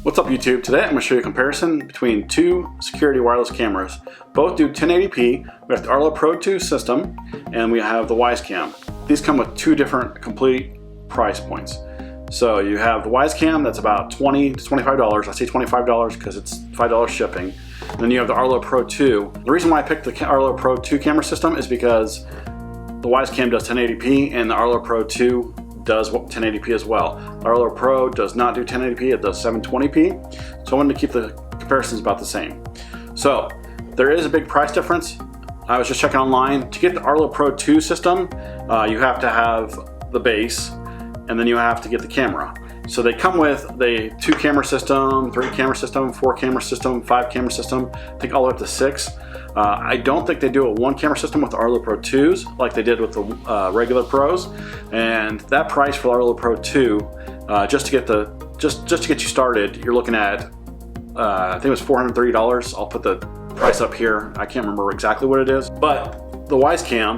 What's up YouTube? Today I'm going to show you a comparison between two security wireless cameras. Both do 1080p. We have the Arlo Pro 2 system and we have the Wyze Cam. These come with two different complete price points. So you have the Wyze Cam that's about $20 to $25. I say $25 because it's $5 shipping. And then you have the Arlo Pro 2. The reason why I picked the Arlo Pro 2 camera system is because the Wyze Cam does 1080p and the Arlo Pro 2 does 1080p as well. Arlo Pro does not do 1080p, it does 720p. So I wanted to keep the comparisons about the same. So there is a big price difference. I was just checking online. To get the Arlo Pro 2 system, you have to have the base and then you have to get the camera. So they come with the 2 camera system, 3 camera system, 4 camera system, 5 camera system, I think all the way up to 6. I don't think they do a 1 camera system with the Arlo Pro 2s like they did with the regular Pros. And that price for the Arlo Pro 2, just to get you started, you're looking at I think it was $430. I'll put the price up here. I can't remember exactly what it is. But the Wyze Cam,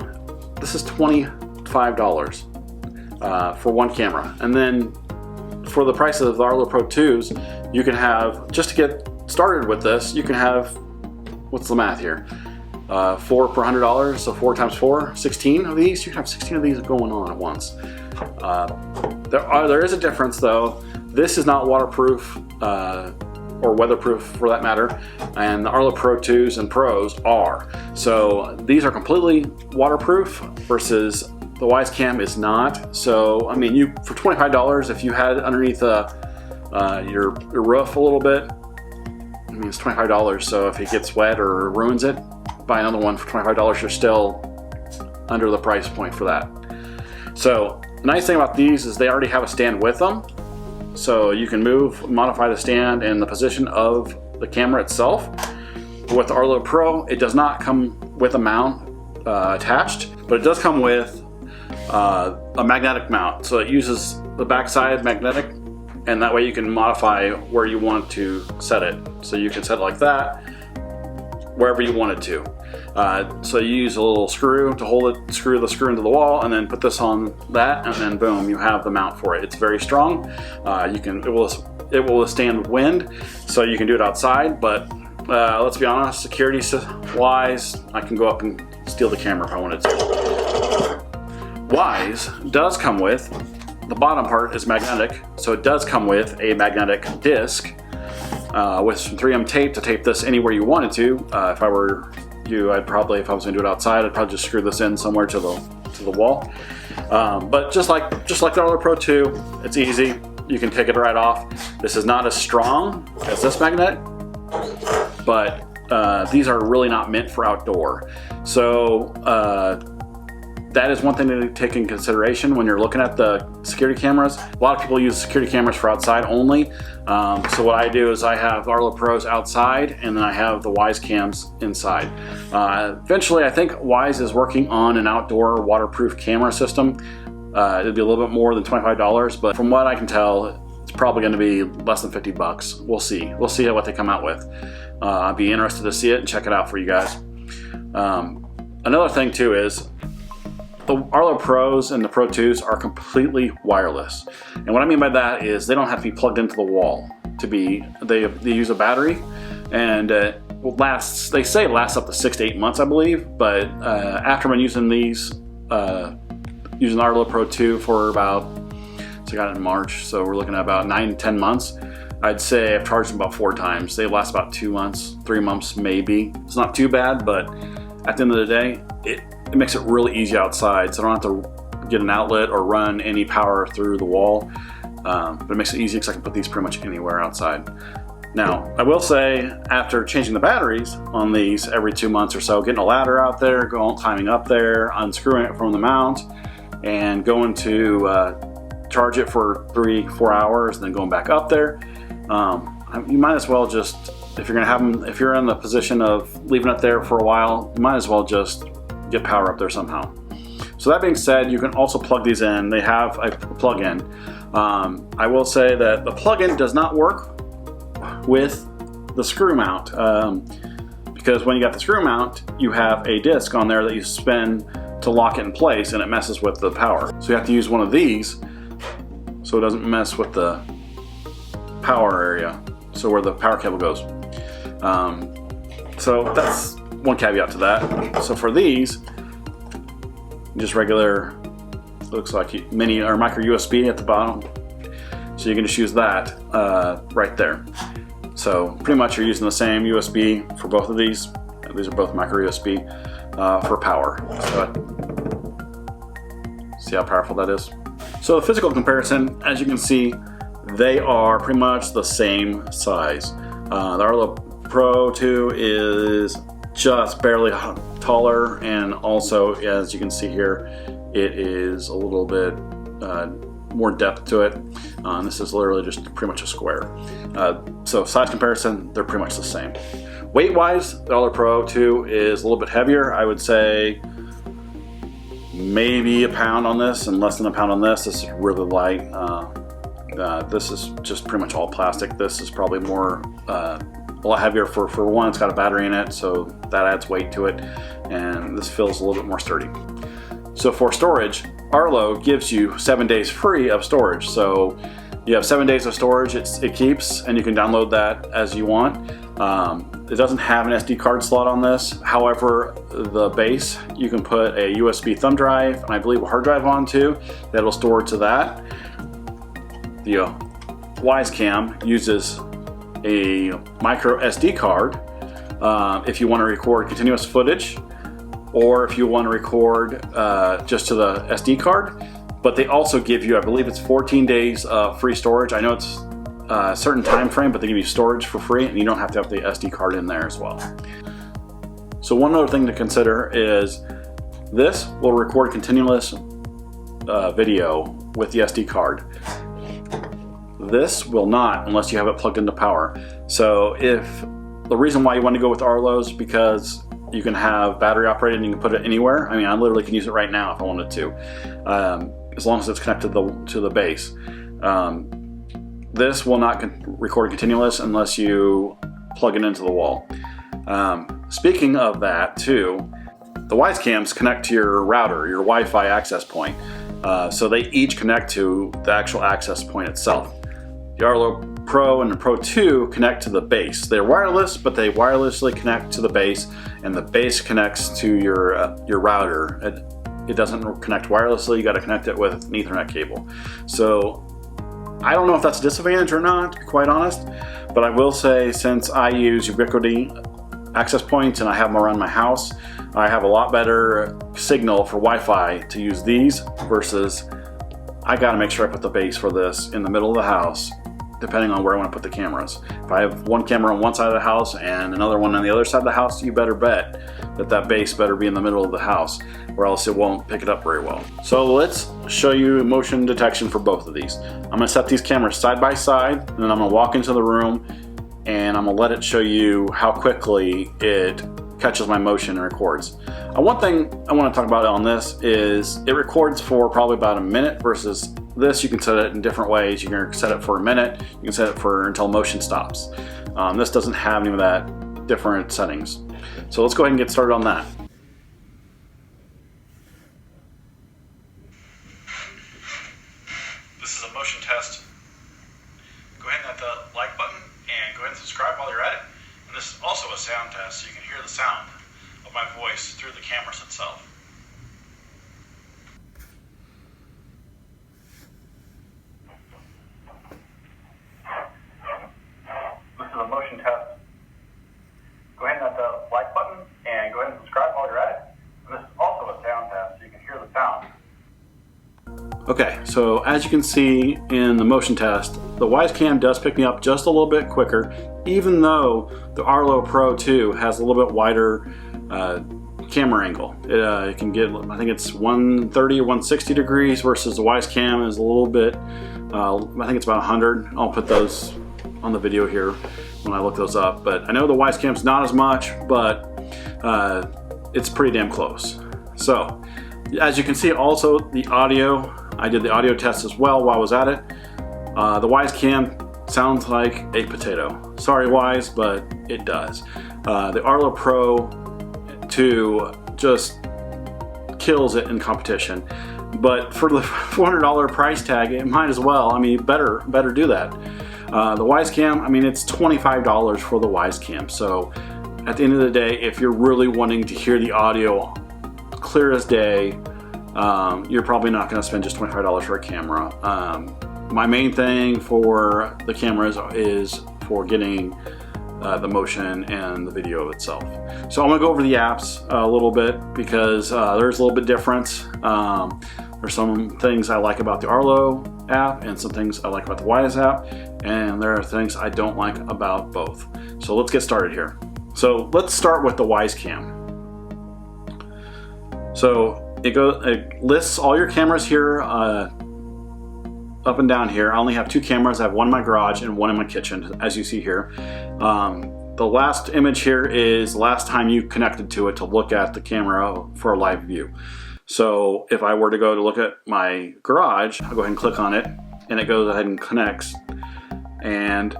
this is $25 for 1 camera. And then for the price of the Arlo Pro 2s, you can have, just to get started with this, you can have, what's the math here? 4 per $100, so 4 times 4, 16 of these. You can have 16 of these going on at once. There is a difference though. This is not waterproof or weatherproof for that matter, and the Arlo Pro 2s and Pros are. So these are completely waterproof versus the Wyze Cam is not. So I mean, for $25, if you had underneath your roof a little bit, I mean, it's $25, so if it gets wet or ruins it, buy another one for $25. You're still under the price point for that. So the nice thing about these is they already have a stand with them, so you can modify the stand and the position of the camera itself. With the Arlo Pro, it does not come with a mount attached, but it does come with a magnetic mount. So it uses the backside magnetic, and that way you can modify where you want to set it. So you can set it like that, wherever you want it to. So you use a little screw to hold it, screw the screw into the wall, and then put this on that, and then boom, you have the mount for it. It's very strong. It will withstand wind, so you can do it outside, but let's be honest, security wise, I can go up and steal the camera if I wanted to. Wyze does come with, the bottom part is magnetic, so it does come with a magnetic disc with some 3M tape to tape this anywhere you wanted to. If I were you, I'd probably, if I was going to do it outside, I'd probably just screw this in somewhere to the wall. But just like the Arlo Pro 2, it's easy. You can take it right off. This is not as strong as this magnet, but these are really not meant for outdoor. So that is one thing to take in consideration when you're looking at the security cameras. A lot of people use security cameras for outside only. So what I do is I have Arlo Pros outside, and then I have the Wyze Cams inside. Eventually, I think Wyze is working on an outdoor waterproof camera system. It'd be a little bit more than $25, but from what I can tell, it's probably going to be less than 50 bucks. We'll see. We'll see what they come out with. I'd be interested to see it and check it out for you guys. Another thing too is, the Arlo Pros and the Pro 2s are completely wireless. And what I mean by that is they don't have to be plugged into the wall to be, they use a battery, and it lasts, they say it lasts up to 6 to 8 months, I believe, but after I've been using these, using the Arlo Pro 2 for about, so I got it in March, so we're looking at about 9 to 10 months. I'd say I've charged them about 4 times. They last about 2 months, 3 months maybe. It's not too bad, but at the end of the day, it makes it really easy outside, so I don't have to get an outlet or run any power through the wall. But it makes it easy because I can put these pretty much anywhere outside. Now, I will say, after changing the batteries on these every 2 months or so, getting a ladder out there, climbing up there, unscrewing it from the mount, and going to charge it for 3-4 hours, and then going back up there, you might as well just, if you're gonna have them, if you're in the position of leaving it there for a while, you might as well just get power up there somehow. So that being said, you can also plug these in. They have a plug-in. I will say that the plug-in does not work with the screw mount, because when you got the screw mount, you have a disc on there that you spin to lock it in place, and it messes with the power. So you have to use one of these so it doesn't mess with the power area. so where the power cable goes. So that's one caveat to that. So for these, just regular, looks like mini or micro USB at the bottom. So you can just use that right there. So pretty much you're using the same USB for both of these. These are both micro USB for power. So see how powerful that is? So the physical comparison, as you can see, they are pretty much the same size. The Arlo Pro 2 is just barely taller, and also, as you can see here, it is a little bit more depth to it. This is literally just pretty much a square. So size comparison, they're pretty much the same. Weight-wise, the Arlo Pro 2 is a little bit heavier. I would say maybe a pound on this and less than a pound on this. This is really light. This is just pretty much all plastic. This is probably more a lot heavier. For one, it's got a battery in it, so that adds weight to it, and this feels a little bit more sturdy. So for storage, Arlo gives you 7 days free of storage. So you have 7 days of storage, it keeps, and you can download that as you want. It doesn't have an SD card slot on this. However, the base, you can put a USB thumb drive, and I believe a hard drive on too, that'll store to that. The Wyze Cam uses a micro SD card if you want to record continuous footage, or if you want to record just to the SD card. But they also give you, I believe it's 14 days of free storage. I know it's a certain time frame, but they give you storage for free, and you don't have to have the SD card in there as well. So one other thing to consider is this will record continuous video with the SD card. This will not unless you have it plugged into power. So if the reason why you want to go with Arlo's because you can have battery operated and you can put it anywhere. I mean, I literally can use it right now if I wanted to, as long as it's connected to the base. This will not record continuous unless you plug it into the wall. Speaking of that too, the Wyze Cams connect to your router, your Wi-Fi access point. So they each connect to the actual access point itself. The Arlo Pro and the Pro 2 connect to the base. They're wireless, but they wirelessly connect to the base, and the base connects to your router. It doesn't connect wirelessly. You got to connect it with an Ethernet cable. So I don't know if that's a disadvantage or not, to be quite honest, but I will say, since I use Ubiquiti access points and I have them around my house, I have a lot better signal for Wi-Fi to use these versus I got to make sure I put the base for this in the middle of the house, depending on where I want to put the cameras. If I have one camera on one side of the house and another one on the other side of the house, you better bet that that base better be in the middle of the house, or else it won't pick it up very well. So let's show you motion detection for both of these. I'm going to set these cameras side by side, and then I'm going to walk into the room and I'm going to let it show you how quickly it catches my motion and records. One thing I want to talk about on this is it records for probably about a minute, versus this you can set it in different ways. You can set it for a minute, you can set it for until motion stops. This doesn't have any of that different settings. So let's go ahead and get started on that. This is a motion test. Go ahead and hit the like button and go ahead and subscribe while you're at it. And this is also a sound test, so you can hear the sound of my voice through the cameras itself. This is a motion test. Go ahead and hit the like button and go ahead and subscribe while you're at it. And this is also a sound test, so you can hear the sound. Okay, so as you can see in the motion test, the Wyze Cam does pick me up just a little bit quicker, even though the Arlo Pro 2 has a little bit wider camera angle. It can get, I think it's 130 or 160 degrees, versus the Wyze Cam is a little bit, I think it's about 100. I'll put those on the video here when I look those up. But I know the Wyze Cam's not as much, but it's pretty damn close. So as you can see, also the audio, I did the audio test as well while I was at it. The Wyze Cam sounds like a potato. Sorry Wyze, but it does. The Arlo Pro 2 just kills it in competition. But for the $400 price tag, it might as well. I mean, better do that. The Wyze Cam, I mean, it's $25 for the Wyze Cam. So at the end of the day, if you're really wanting to hear the audio clear as day, you're probably not going to spend just $25 for a camera. My main thing for the cameras is for getting the motion and the video itself. So I'm going to go over the apps a little bit because there's a little bit difference. There's some things I like about the Arlo app and some things I like about the Wyze app, and there are things I don't like about both. So let's get started here. So let's start with the Wyze Cam. So it lists all your cameras here up and down here. I only have 2 cameras. I have one in my garage and one in my kitchen, as you see here. The last image here is the last time you connected to it to look at the camera for a live view. So if I were to go to look at my garage, I'll go ahead and click on it, and it goes ahead and connects, and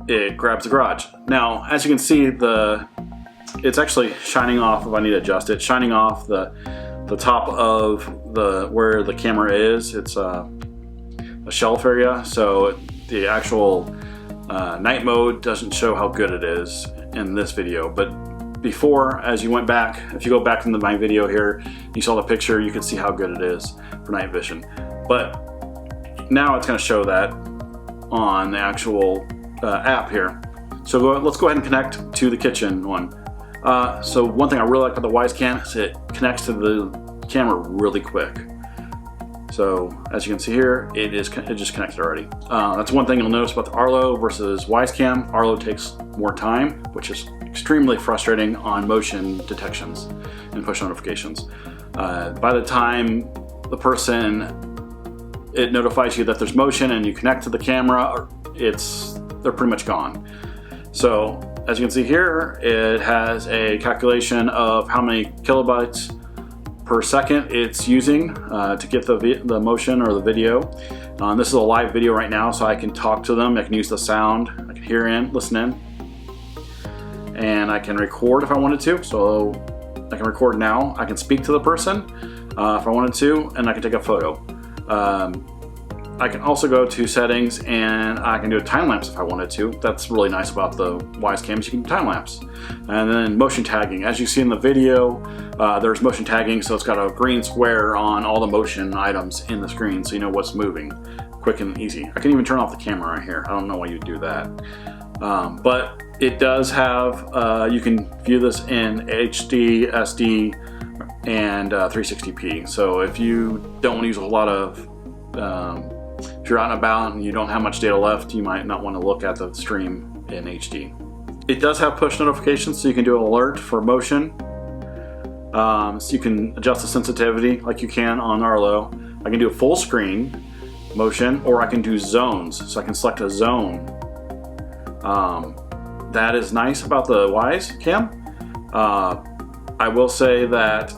it grabs the garage. Now, as you can see, it's actually shining off. If I need to adjust it, shining off the top of where the camera is. It's a shelf area, so the actual night mode doesn't show how good it is in this video. But before, as you went back, if you go back into my video here, you saw the picture, you can see how good it is for night vision. But now it's going to show that on the actual app here. So let's go ahead and connect to the kitchen one. So one thing I really like about the Wyze Cam is it connects to the camera really quick. So as you can see here, it just connected already. That's one thing you'll notice about the Arlo versus Wyze Cam. Arlo takes more time, which is extremely frustrating on motion detections and push notifications. By the time it notifies you that there's motion and you connect to the camera, they're pretty much gone. So as you can see here, it has a calculation of how many kilobytes per second it's using to get the motion or the video. This is a live video right now, so I can talk to them. I can use the sound. I can listen in, and I can record if I wanted to. So I can record now. I can speak to the person if I wanted to, and I can take a photo. I can also go to settings and I can do a time lapse if I wanted to. That's really nice about the Wyze Cams. You can time lapse. And then motion tagging. As you see in the video, there's motion tagging, so it's got a green square on all the motion items in the screen so you know what's moving. Quick and easy. I can even turn off the camera right here. I don't know why you'd do that. But it does have, you can view this in HD, SD, and 360p. So if you don't want to use a lot of if you're out and about and you don't have much data left, you might not want to look at the stream in HD. It does have push notifications, so you can do an alert for motion. So you can adjust the sensitivity like you can on Arlo. I can do a full screen motion, or I can do zones, so I can select a zone. That is nice about the Wyze Cam. I will say that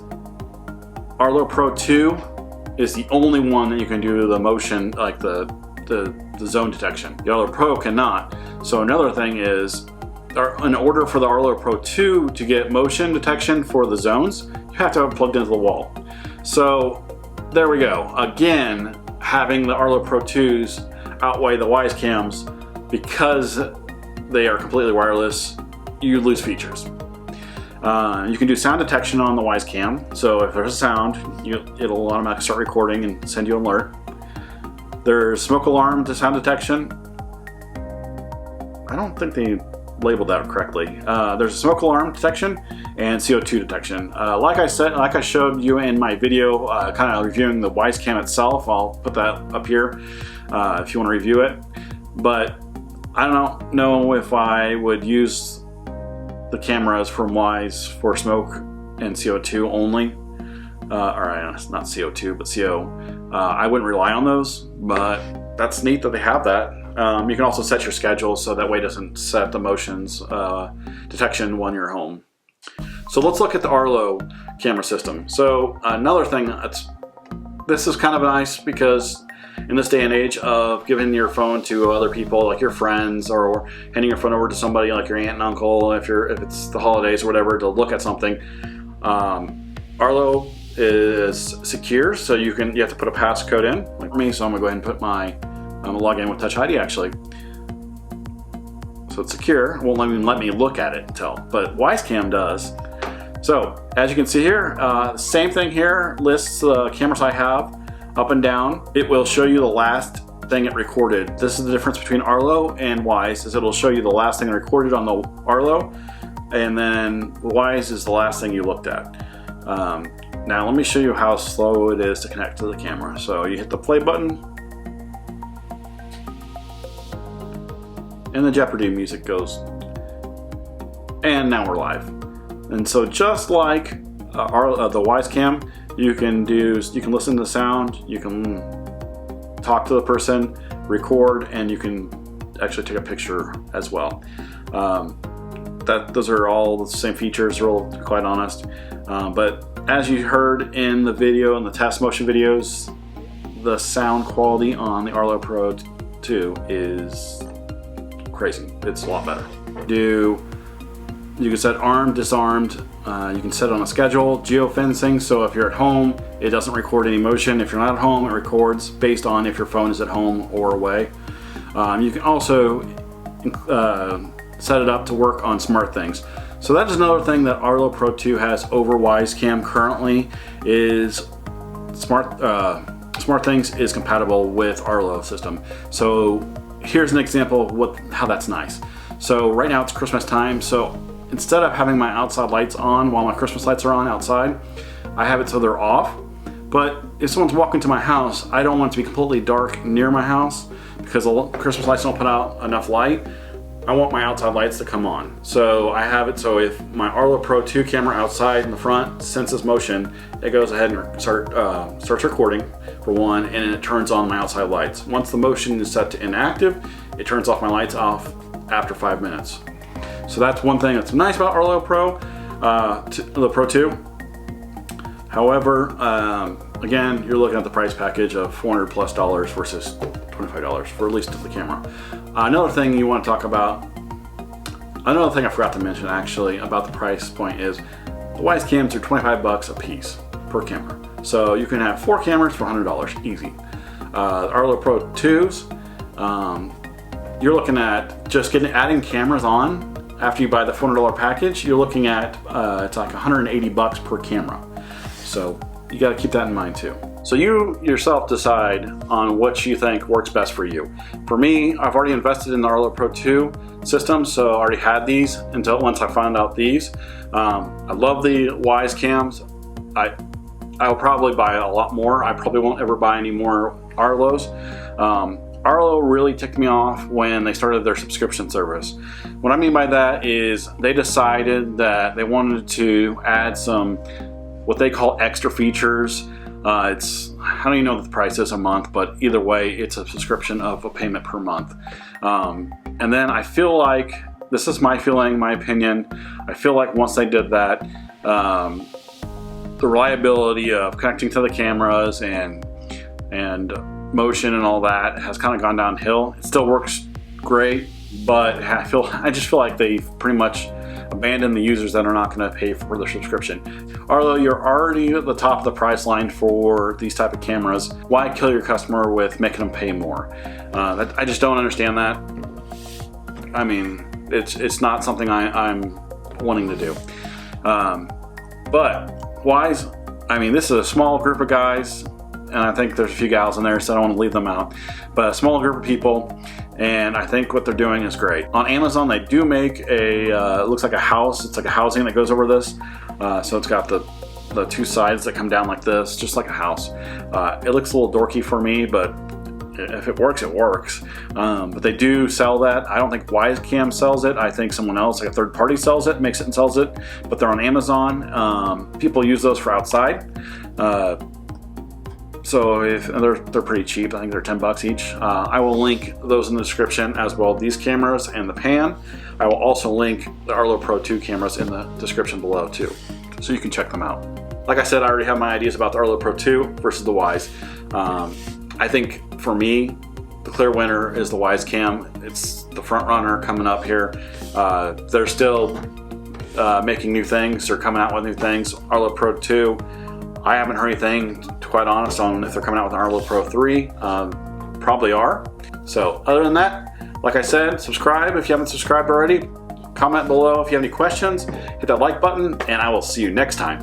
Arlo Pro 2 is the only one that you can do the motion, like the zone detection. The Arlo Pro cannot. So another thing is, in order for the Arlo Pro 2 to get motion detection for the zones, you have to have it plugged into the wall. So there we go. Again, having the Arlo Pro 2s outweigh the Wyze Cams because they are completely wireless. You lose features. You can do sound detection on the Wyze Cam. So if there's a sound, it'll automatically start recording and send you an alert. There's smoke alarm to sound detection. I don't think they labeled that correctly. There's a smoke alarm detection and CO2 detection. Like I showed you in my video, kind of reviewing the Wyze Cam itself. I'll put that up here if you want to review it. But I don't know if I would use the cameras from Wyze for smoke and CO2 only, or not CO2 but CO. I wouldn't rely on those, but that's neat that they have that. You can also set your schedule so that way it doesn't set the motions detection when you're home. So let's look at the Arlo camera system. So another thing, this is kind of nice because in this day and age of giving your phone to other people, like your friends, or handing your phone over to somebody like your aunt and uncle, if it's the holidays or whatever, to look at something, Arlo is secure, so you have to put a passcode in, like me. So I'm gonna go ahead and put I'm gonna log in with Touch ID actually. so it's secure. It won't even let me look at it until, but Wyze Cam does. So as you can see here, same thing here, lists the cameras I have up and down. It will show you the last thing it recorded. This is the difference between Arlo and Wyze, is it'll show you the last thing recorded on the Arlo, and then Wyze is the last thing you looked at. Now let me show you how slow it is to connect to the camera. So you hit the play button, and the Jeopardy music goes, and now we're live. And so just like the Wyze Cam, you can listen to the sound, you can talk to the person, record, and you can actually take a picture as well. Those are all the same features, to be quite honest. But as you heard in the video, in the test motion videos, the sound quality on the Arlo Pro 2 is crazy. It's a lot better. You can set armed, disarmed. You can set it on a schedule. Geofencing, so if you're at home, it doesn't record any motion. If you're not at home, it records based on if your phone is at home or away. You can also set it up to work on smart things. So that is another thing that Arlo Pro 2 has over Wyze Cam currently, is smart things is compatible with Arlo system. So here's an example of how that's nice. So right now it's Christmas time, so instead of having my outside lights on while my Christmas lights are on outside, I have it so they're off. But if someone's walking to my house, I don't want it to be completely dark near my house because the Christmas lights don't put out enough light. I want my outside lights to come on. So I have it so if my Arlo Pro 2 camera outside in the front senses motion, it goes ahead and starts recording for one, and then it turns on my outside lights. Once the motion is set to inactive, it turns off my lights off after 5 minutes. So that's one thing that's nice about Arlo Pro, the Pro 2. However, again, you're looking at the price package of $400+ versus $25 for at least the camera. Another thing you want to talk about, another thing I forgot to mention actually about the price point is the Wyze Cams are $25 a piece per camera. So you can have 4 cameras for $100, easy. Arlo Pro 2s, you're looking at just adding cameras on after you buy the $400 package. You're looking at it's like $180 per camera. So you got to keep that in mind too. So you yourself decide on what you think works best for you. For me, I've already invested in the Arlo Pro 2 system, so I already had these until once I found out these. I love the Wyze Cams. I will probably buy a lot more. I probably won't ever buy any more Arlos. Arlo really ticked me off when they started their subscription service. What I mean by that is they decided that they wanted to add some what they call extra features. I don't even know what the price is a month, but either way, it's a subscription of a payment per month. And then I feel like, this is my feeling, my opinion, I feel like once they did that, the reliability of connecting to the cameras and motion and all that has kind of gone downhill. It still works great, but I just feel like they've pretty much abandoned the users that are not going to pay for their subscription. Arlo, you're already at the top of the price line for these type of cameras. Why kill your customer with making them pay more? I just don't understand that. I mean, it's not something I'm wanting to do. But Wyze, I mean, this is a small group of guys, and I think there's a few gals in there, so I don't want to leave them out. But a small group of people, and I think what they're doing is great. On Amazon, they do make it looks like a house. It's like a housing that goes over this. So it's got the 2 sides that come down like this, just like a house. It looks a little dorky for me, but if it works, it works. But they do sell that. I don't think Wyze Cam sells it. I think someone else, like a third party, sells it, makes it and sells it. But they're on Amazon. People use those for outside. So they're pretty cheap. I think they're $10 each. I will link those in the description as well. These cameras and the pan. I will also link the Arlo Pro 2 cameras in the description below too, so you can check them out. Like I said, I already have my ideas about the Arlo Pro 2 versus the Wyze. I think for me, the clear winner is the Wyze Cam. It's the front runner coming up here. They're still making new things. They're coming out with new things. Arlo Pro 2. I haven't heard anything, to quite honest, on if they're coming out with an Arlo Pro 3. Probably are. So other than that, Like I said, subscribe if you haven't subscribed already. Comment below if you have any questions. Hit that like button, and I will see you next time.